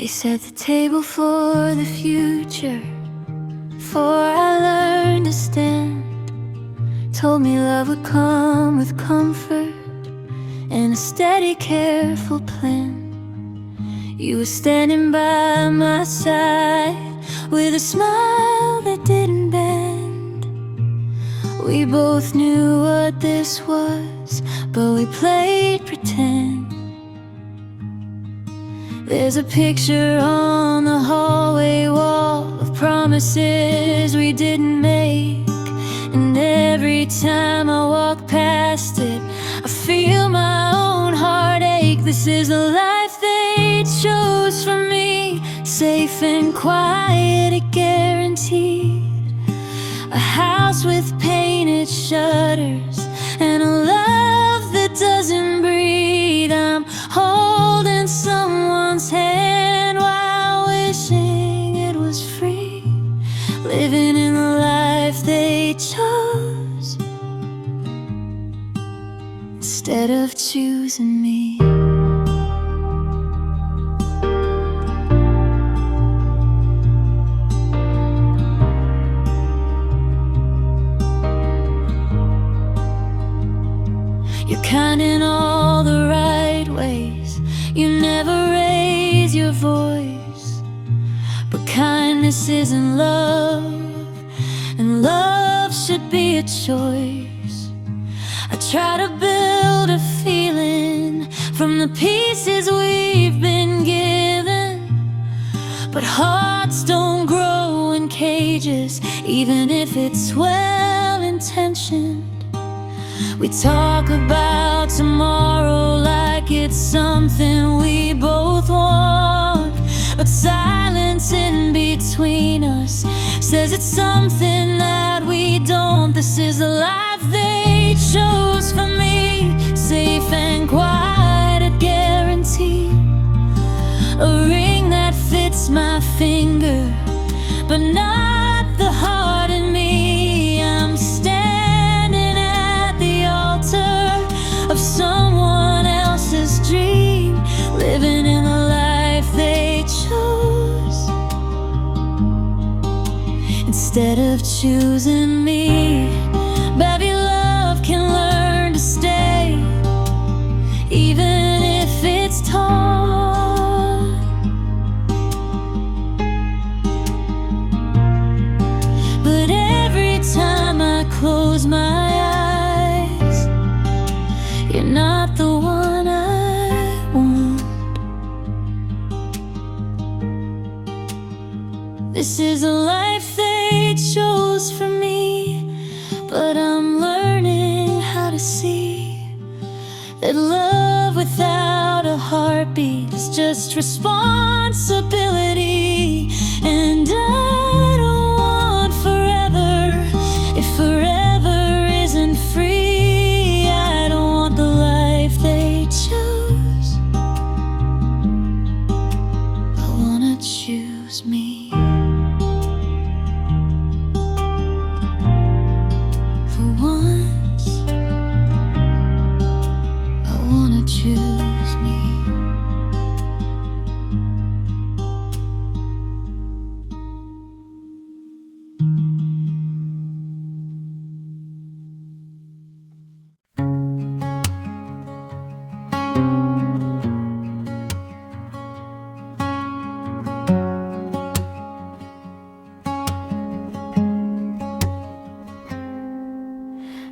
set the table for the future before I learned to stand. Told me love would come with comfort and a steady, careful plan. You were standing by my side with a smile that didn't bend. We both knew what this was, but we played pretend. There's a picture on the hallway wall of promises we didn't make, and every time I walk past it, I feel my own heart ache. This is the life they chose for me, safe and quiet, it guaranteed. A house with painted shutters and a love that doesn't breathe. I'm holding someone's hand while wishing it was free, living in the life they chose instead of choosing me. You're kind in all the right ways, you never raise your voice, but kindness isn't love, and love should be a choice. I try to build a feeling from the pieces we've been given, but hearts don't grow in cages, even if it's well-intentioned. We talk about tomorrow like it's something we both want, but silence in between us says it's something that we don't. This is the life they chose for me, safe and quiet, it guaranteed. A ring that fits my finger, but not the heart in me. I'm standing at the altar of someone else's dream, living in the life they chose instead of choosing me. Baby, love can learn to stay, even if it's torn. But every time I close my eyes, you're not the one I want. This is a life they chose for me, but I'm learning how to see that love without a heartbeat is just responsibility. And I don't want forever if forever isn't free. I don't want the life they chose, I wanna choose me. For once, I wanna choose me.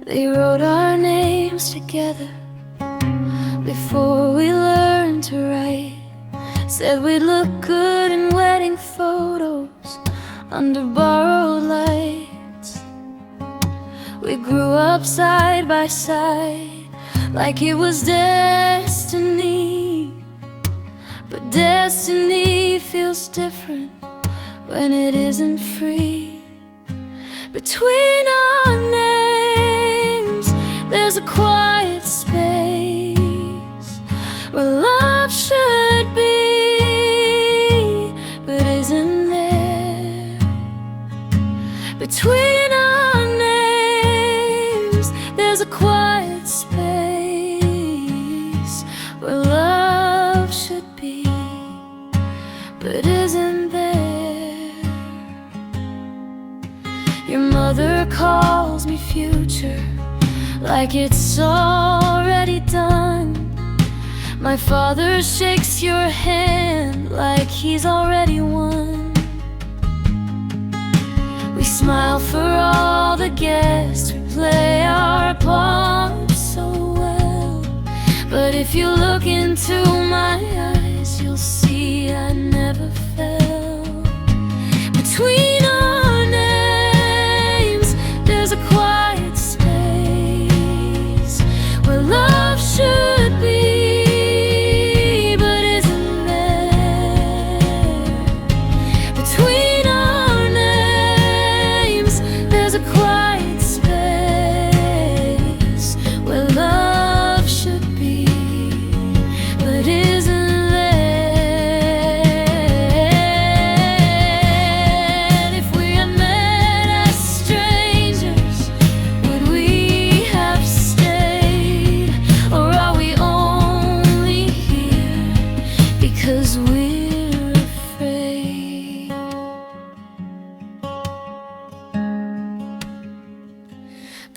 They wrote our names together before we learned to write. Said we'd look good in wedding photos under borrowed lights. We grew up side by side like it was destiny. But destiny feels different when it isn't free. Between our names there's a quiet space where love should be, but isn't there. Between our names there's a quiet space where love should be, but mother calls me future, like it's already done. My father shakes your hand like he's already won. We smile for all the guests, we play our part so well. But if you look into my eyes, you'll see I never fell. Between our names, there's a quiet space where love should be.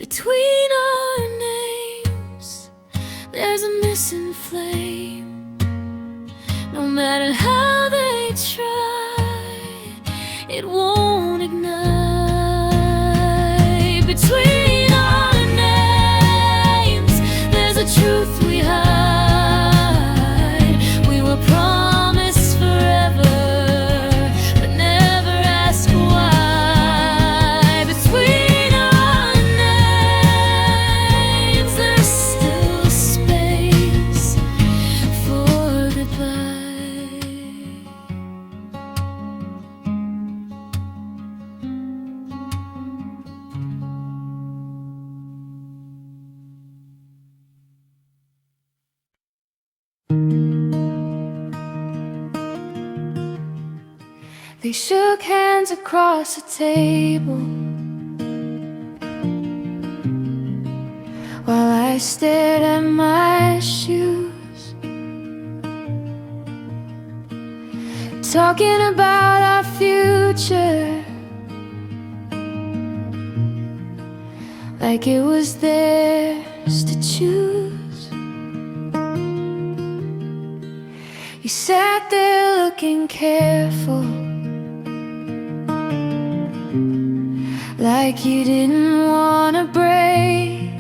Between our names, there's a missing flame. No matter how they try, it won't ignite. Between our names, there's a truth we hide. We were promised forever, but never ask why. Between they shook hands across the table while I stared at my shoes, talking about our future like it was theirs to choose. You sat there looking careful, like you didn't want to break.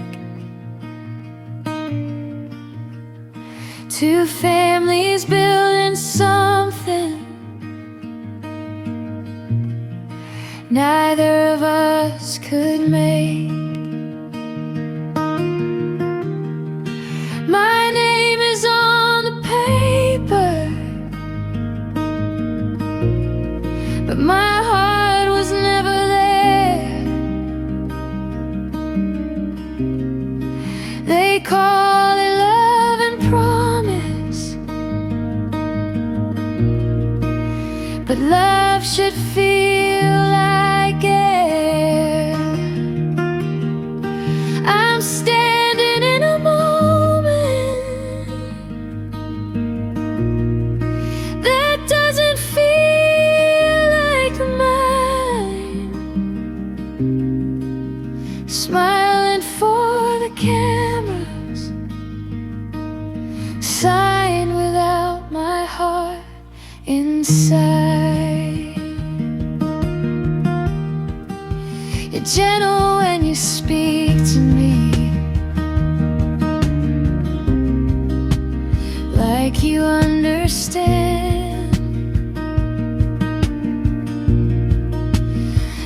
Two families building something neither of us could make. My name is on the paper, but my heart was never there. They call it love and promise, but love should feel like air. I'm standing in a moment that doesn't feel like mine, smiling for the cameras, signed without my heart inside. You're gentle when you speak to me, like you understand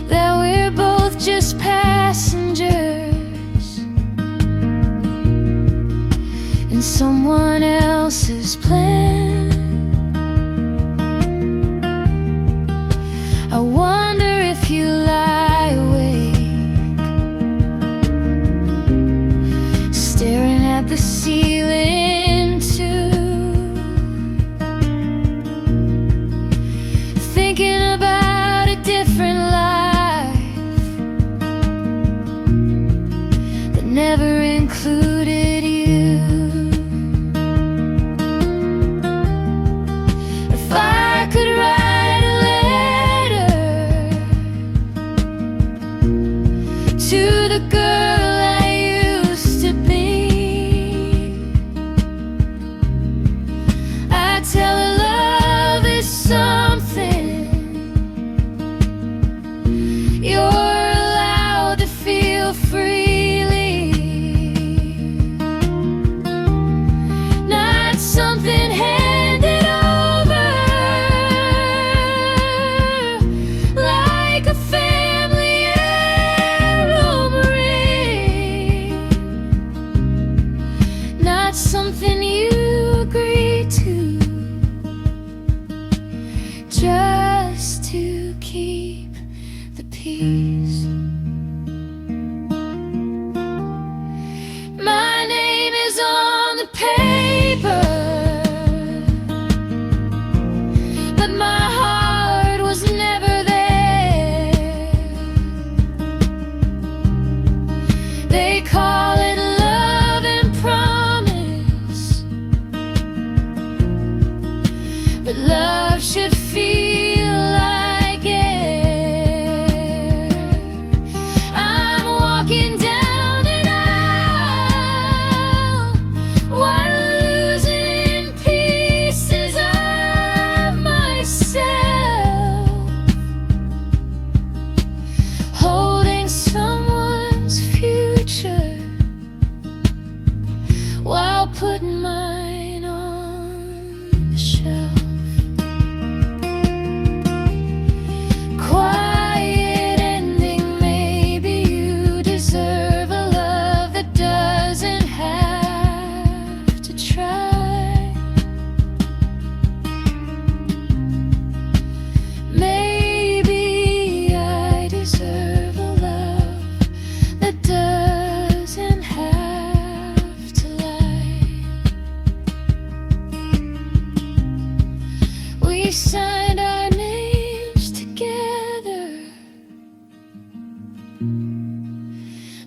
that we're both just passengers in someone else's plan. I wonder if you lie awake, staring at the ceiling too, thinking about a different life that never included you. If I could write a letter keep the peace. My name is on the paper, but my heart was never there. They call it love and promise, but love should feel like air. I'm walking down an aisle while losing pieces of myself, holding someone's future while putting mine on the shelf. Quiet ending, maybe you deserve a love that doesn't have to try. Maybe I deserve a love that doesn't have to lie. We signed our names together,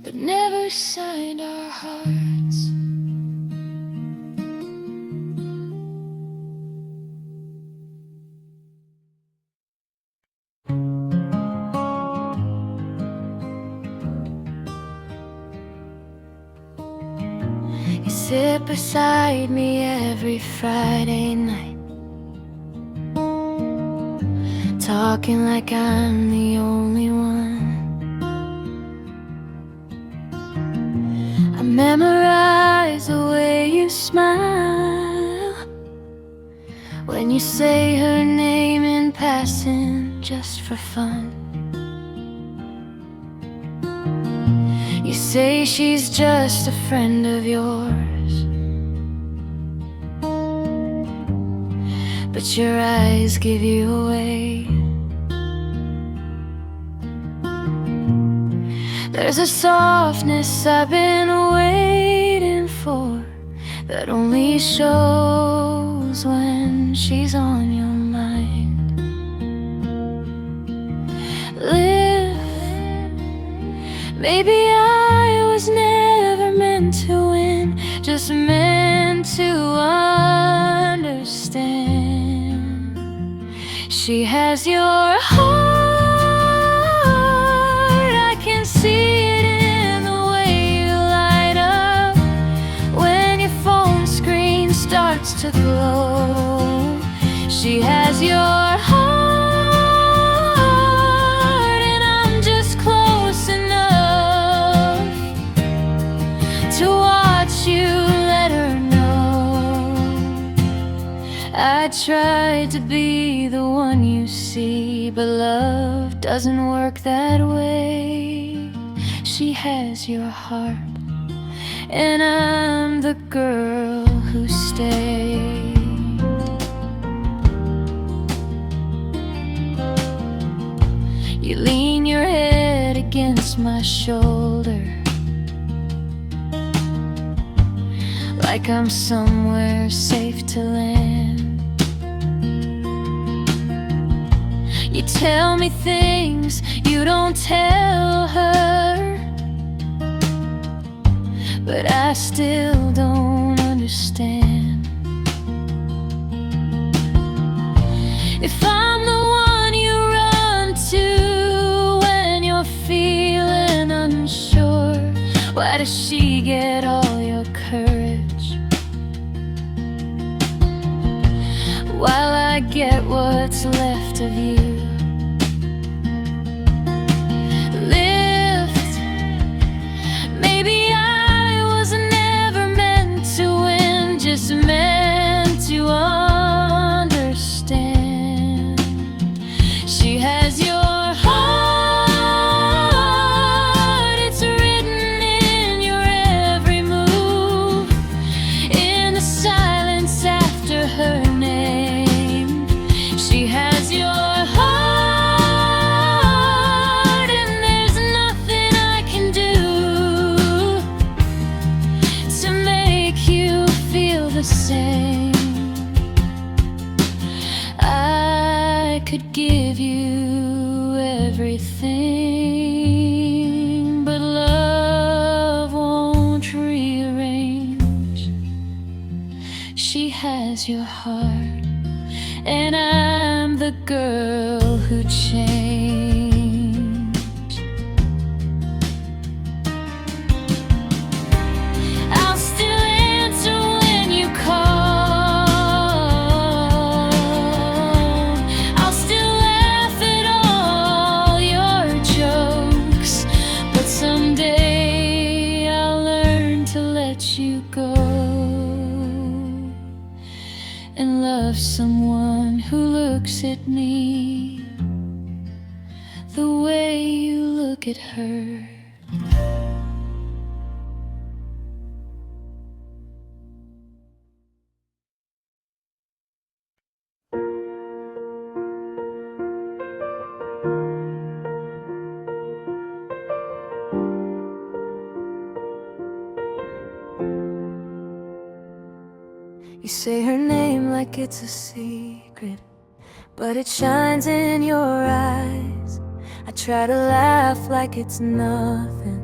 but never signed our hearts. You sit beside me every Friday night, talking like I'm the only one. I memorize the way you smile when you say her name in passing just for fun. You say she's just a friend of yours, but your eyes give you away. There's a softness I've been waiting for that only shows when she's on your mind. Live, maybe I was never meant to win, just meant to understand. She has your heart, I can see it in the way you light up when your phone screen starts to glow. She has your heart, and I'm just close enough to watch you let her know. I tried to be the one you see, but love doesn't work that way. She has your heart, and I'm the girl who stayed. You lean your head against my shoulder like I'm somewhere safe to land. You tell me things you don't tell her, but I still don't understand. If I'm the one you run to when you're feeling unsure, why does she get all your courage while I get what's left of you? Lift, maybe I was never meant to win, just meant to understand. She has your heart, it's written in your every move, in the silence after her name. She has your heart. everything, but love won't rearrange. She has your heart, and I'm the girl who changed. I'll still answer when you call. I'll still laugh at all your jokes, but someday I'll learn to let you go and love someone who looks at me the way you look at her. You say her name like it's a secret, but it shines in your eyes. I try to laugh like it's nothing,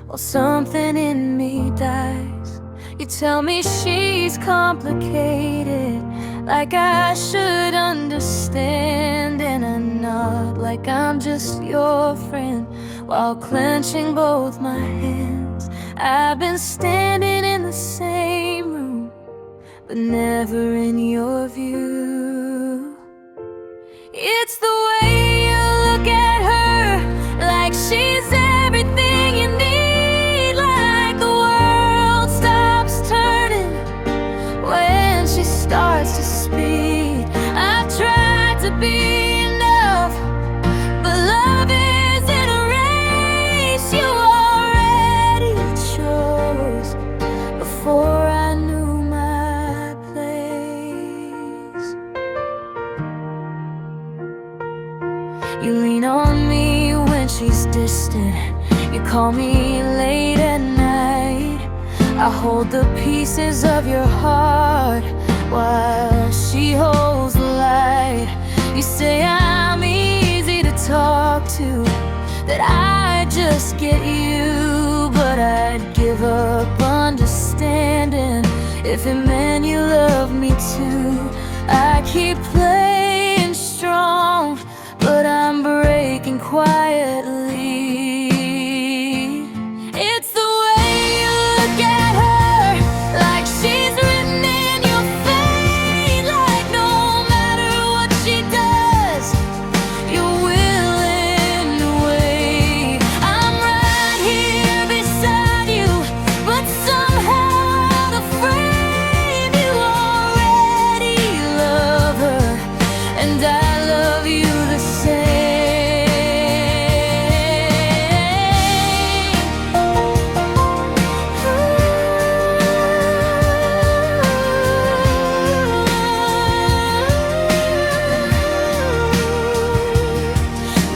while something in me dies. You tell me she's complicated, like I should understand, and I nod like I'm just your friend, while clenching both my hands. I've been standing in the same room, but never in your view. It's the way you look at her, like she's everything you need, like the world stops turning when she starts to speak. I've tried to be enough, but love isn't a race you already chose before I knew my place. You lean on me when she's distant, you call me late at night. I hold the pieces of your heart while she holds the light. You say I'm easy to talk to, that I just get you, but I'd give up understanding if it meant you love me too. I keep playing strong, but I'm breaking quietly. It's the way you look at her, like she's written in your fate, like no matter what she does, you're willing to wait. I'm right here beside you, but somehow out of frame. You already love her, and I love you the same.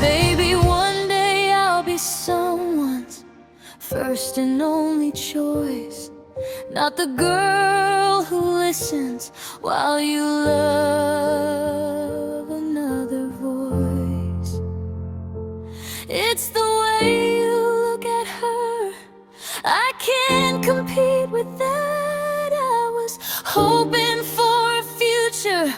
Baby, one day I'll be someone's first and only choice, not the girl who listens while you love another voice. It's the way you look at her, I can't compete with that. I was hoping for a future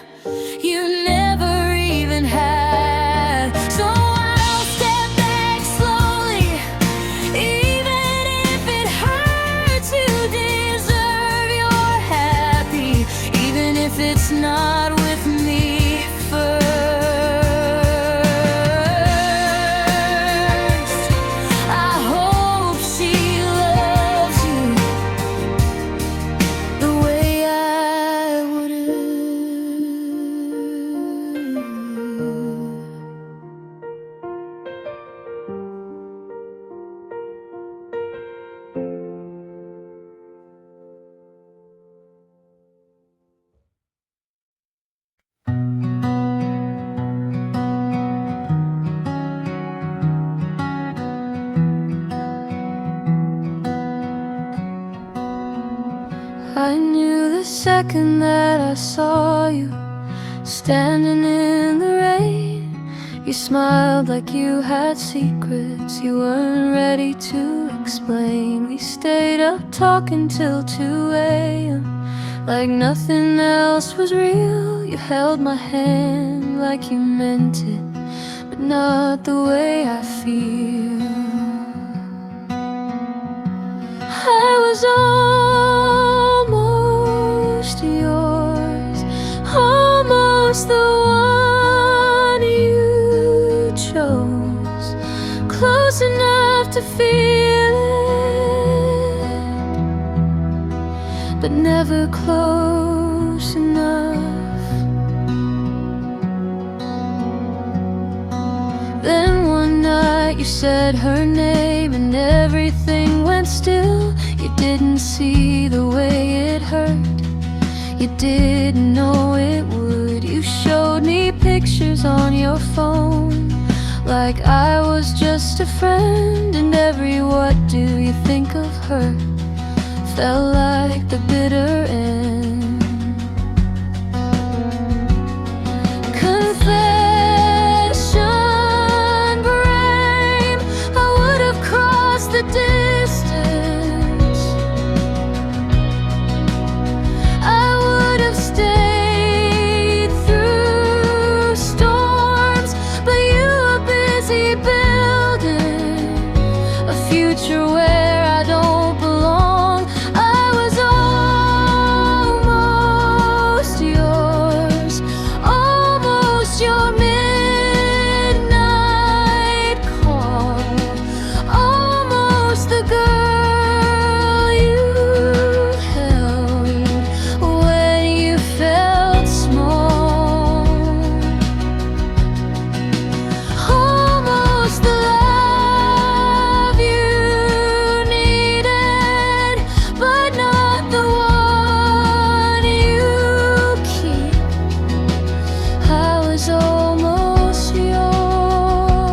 you never even had, so I'll step back slowly, even if it hurts. You deserve your happy, even if it's not with me first. I hope she loves you the way I would have. I knew the second that I saw you standing in the rain. You smiled like you had secrets you weren't ready to explain. We stayed up talking till 2 a.m. like nothing else was real. You held my hand like you meant it, but not the way I feel. I was almost yours, almost the one you chose, close enough to feel it, but never close enough. Then one night you said her name and everything went still. You didn't see the way it hurt, you didn't know it would. You showed me pictures on your phone like I was just a friend, and every "what do you think of her" felt like the bitter end. Confession brave, I would have crossed the distance, I would have stayed through storms, but you were busy building a future where I don't belong. I was almost yours, almost your midnight call, almost the girl you held when you felt small, almost the love you needed, but not the one you keep. I was almost yours,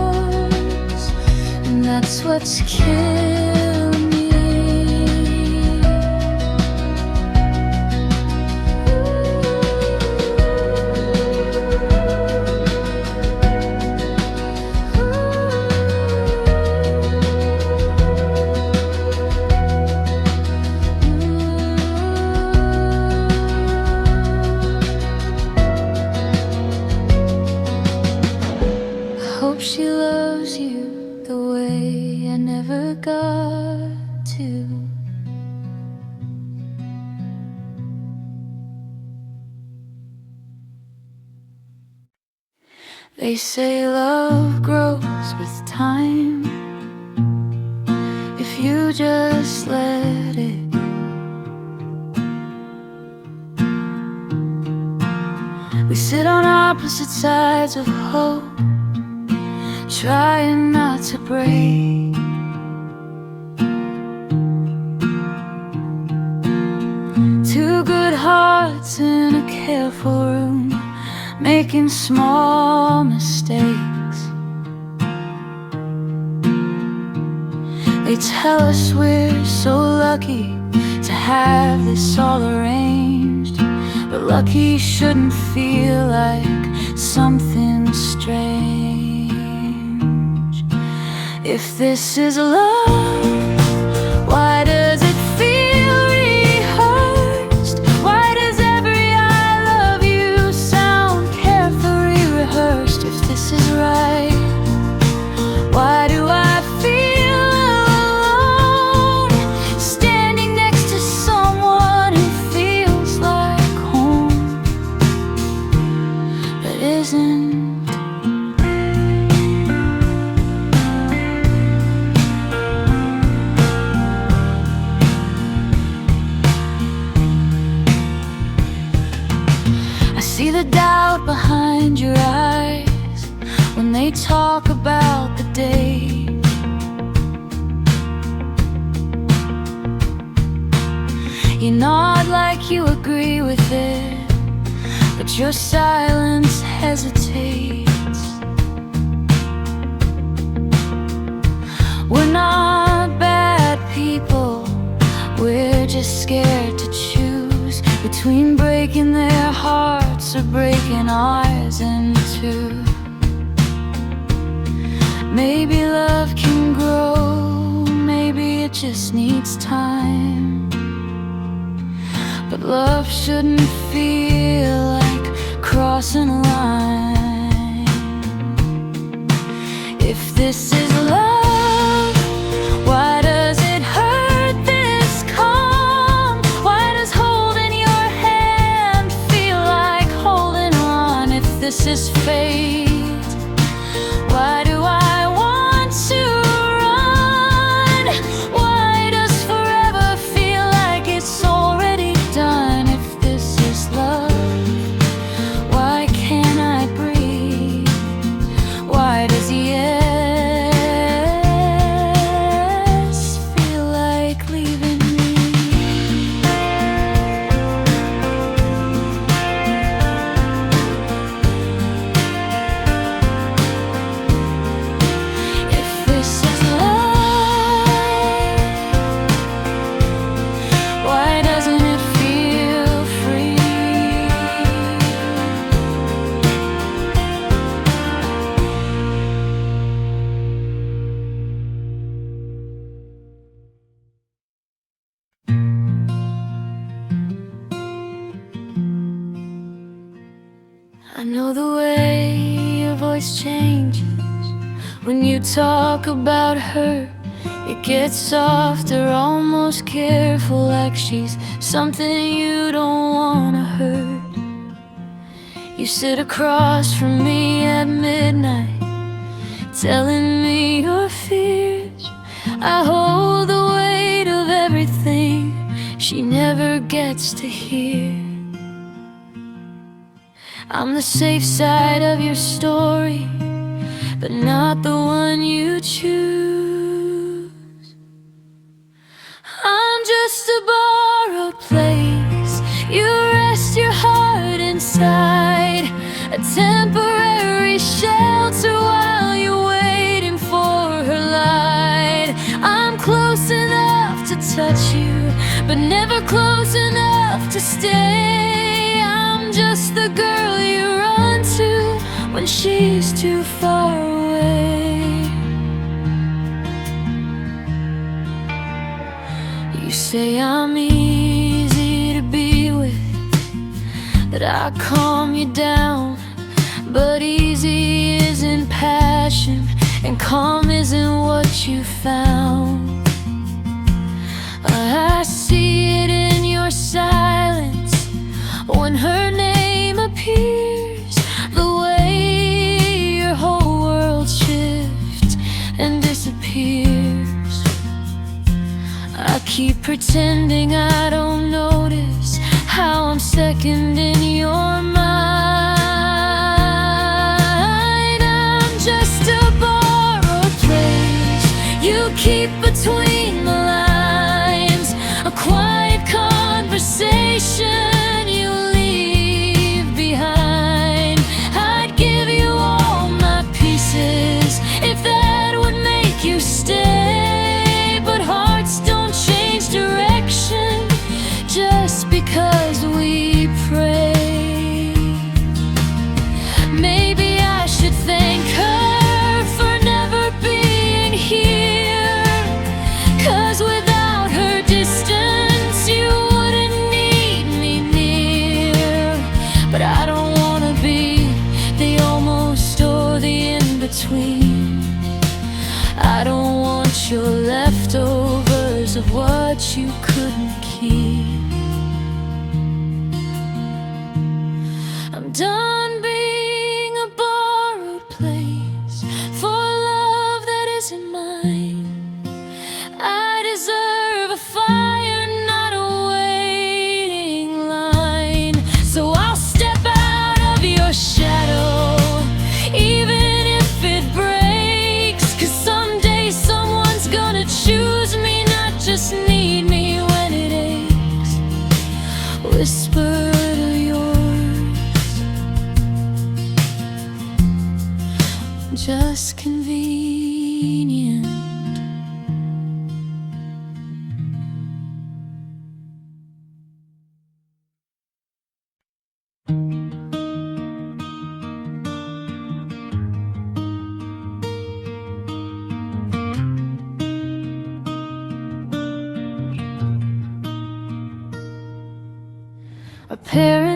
and that's what's killing me. I hope she loves you the way I never got to. They say love grows with time if you just let it. We sit on opposite sides of hope, trying not to break. Two good hearts in a careful room, making small mistakes. They tell us we're so lucky to have this all arranged, but lucky shouldn't feel like something strange. If this is love, why does it feel rehearsed? Why does every "I love you" sound carefully rehearsed? If this is right, why do I feel alone, standing next to someone who feels like home, but isn't? I see the doubt behind your eyes when they talk about the day. You nod like you agree with it, but your silence hesitates. We're not bad people, we're just scared to choose between breaking their hearts or breaking ours in two. Maybe love can grow, maybe it just needs time. But love shouldn't feel like crossing a line. If this is love, why does it hurt this calm? Why does holding your hand feel like holding on? If this is fate, why do I want to run? Why does forever feel like it's already done? If this is love, why can't I breathe? Why does yes feel like leaving me? If this is love, why doesn't it feel free? I know the way your voice changes when you talk about her. It gets softer, almost careful, like she's something you don't wanna hurt. You sit across from me at midnight, telling me your fears. I hold the weight of everything she never gets to hear. I'm the safe side of your story, but not the one you choose. I'm just a borrowed place you rest your heart inside, a temporary shelter while you're waiting for her light. I'm close enough to touch you, but never close enough to stay. I'm just the girl you run to when she's too far away. You say I'm easy to be with, that I calm you down, but easy isn't passion, and calm isn't what you found. I see it in your silence when her name appears, the way your whole world shifts and disappears. I keep pretending I don't notice how I'm second in your mind. I'm just a borrowed place you keep between the lines, a quiet conversation you leave behind. I'd give you all my pieces if that would make you stay, but hearts don't change direction just because we pray. Maybe I should thank her for never being here, 'cause without her distance you wouldn't need me near. But I don't wanna be the almost or the in-between. I don't want your leftovers of what you couldn't keep. I'm done being a borrowed place for love that isn't mine. I deserve a fire, not a waiting line. So I'll step out of your shadow, even if it breaks, 'cause someday someone's gonna choose me, not just need me when it aches. Whisper to yours,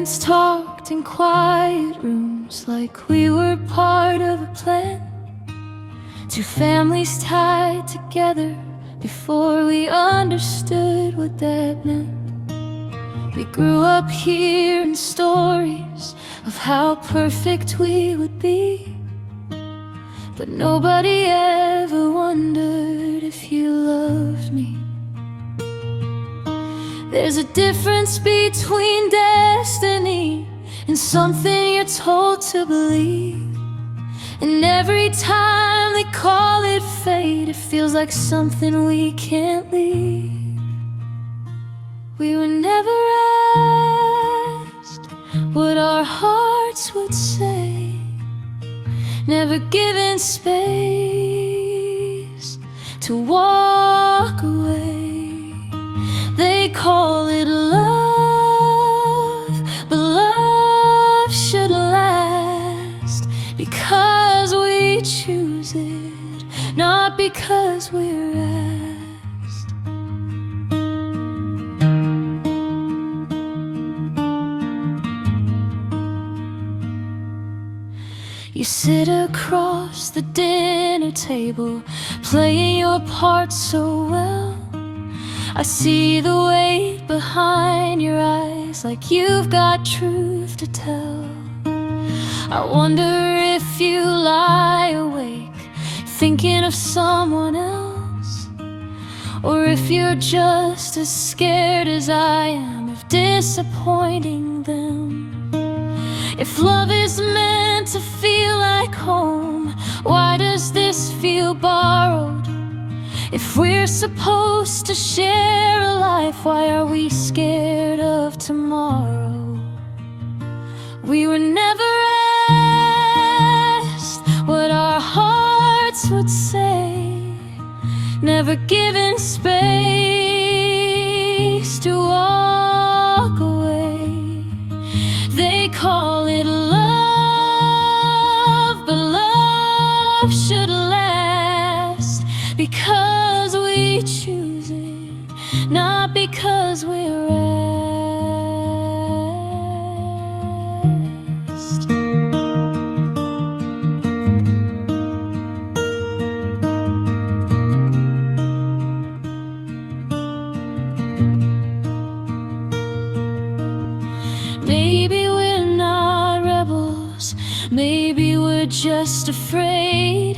parents talked in quiet rooms like we were part of a plan. Two families tied together before we understood what that meant. We grew up hearing stories of how perfect we would be, but nobody ever wondered if you loved me. There's a difference between destiny and something you're told to believe. And every time they call it fate, it feels like something we can't leave. We were never asked what our hearts would say, never given space to walk away. They call it love, but love should last because we choose it, not because we're asked. You sit across the dinner table, playing your part so well. I see the weight behind your eyes, like you've got truth to tell. I wonder if you lie awake thinking of someone else, or if you're just as scared as I am of disappointing them. If love is meant to feel like home, why does this feel borrowed? If we're supposed to share a life, why are we scared of tomorrow? We were never asked what our hearts would say, never given space to walk away. They call it love, but love should last because we choose it, not because we're asked. Maybe we're not rebels, maybe we're just afraid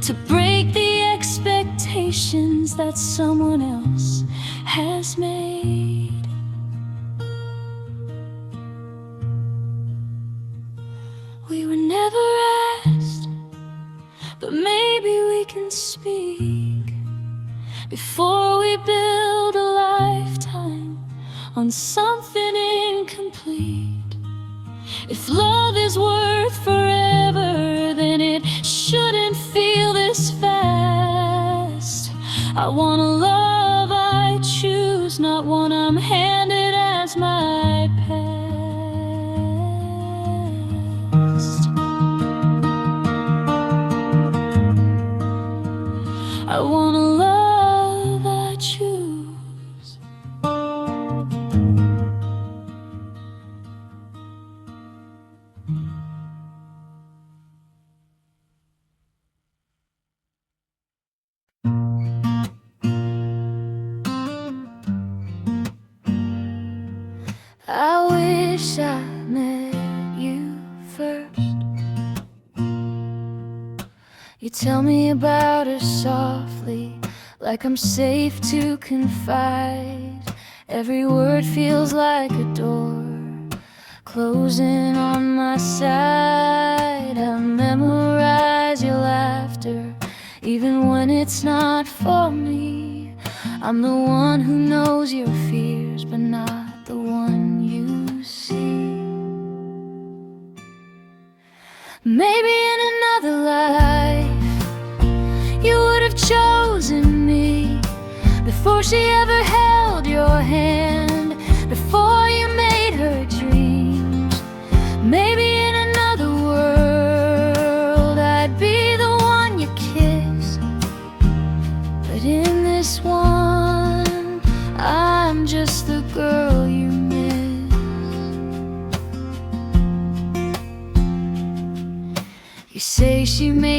to break the expectations that someone else has made. We were never asked, but maybe we can speak before we build a lifetime on something incomplete. If love is worth forever, then it shouldn't feel this fast. I want a love I choose, not one I'm handed as my past. I want a love I choose. I wish I met you first. You tell me about her softly, like I'm safe to confide. Every word feels like a door closing on my side. I memorize your laughter, even when it's not for me. I'm the one who knows your fears, but not the one you see. Maybe in another life you would have chosen me before she ever held your hand, before you made her dreams. Maybe in another world I'd be the one you kiss, but in this one I'm just the girl you miss.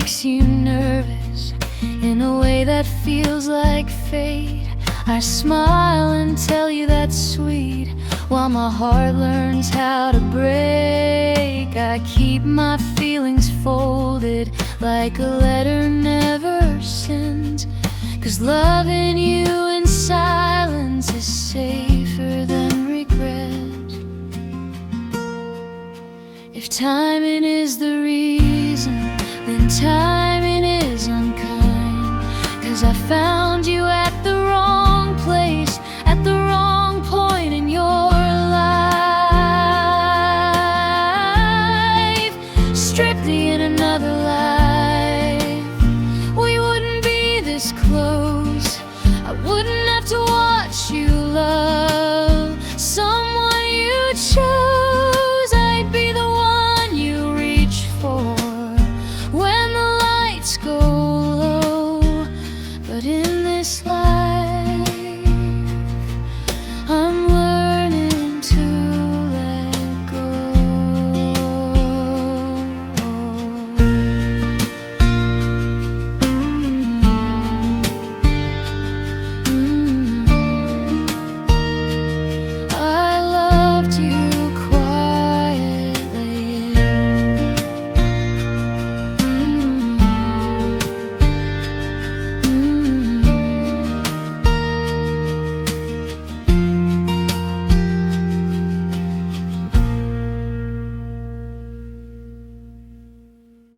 makes you nervous in a way that feels like fate. I smile and tell you that's sweet, while my heart learns how to break. I keep my feelings folded like a letter